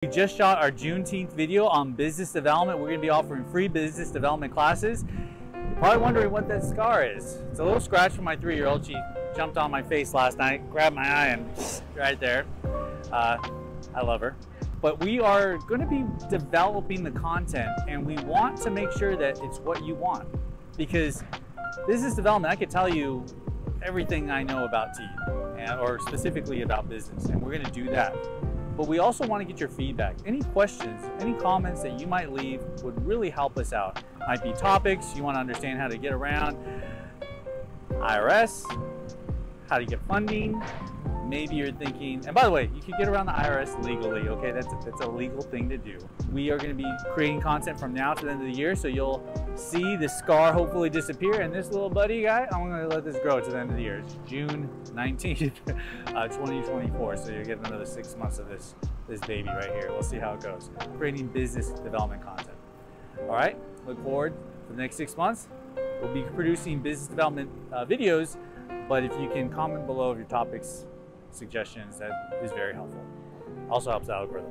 We just shot our Juneteenth video on business development. We're going to be offering free business development classes. You're probably wondering what that scar is. It's a little scratch from my 3-year-old. She jumped on my face last night, grabbed my eye, and right there. I love her. But we are going to be developing the content, and we want to make sure that it's what you want. Because business development, I could tell you everything I know about tea, or specifically about business, and we're going to do that. But we also want to get your feedback. Any questions, any comments that you might leave would really help us out. Might be topics, you want to understand how to get around IRS, how to get funding. Maybe you're thinking, and by the way, you can get around the IRS legally, okay? That's a legal thing to do. We are going to be creating content from now to the end of the year, so you'll see the scar hopefully disappear, and this little buddy guy, I'm going to let this grow to the end of the year. It's June 19th, 2024, so you'll get another 6 months of this baby right here. We'll see how it goes. Creating business development content. All right, look forward to the next 6 months. We'll be producing business development videos, but if you can comment below your topics, suggestions, that is very helpful. Also helps the algorithm.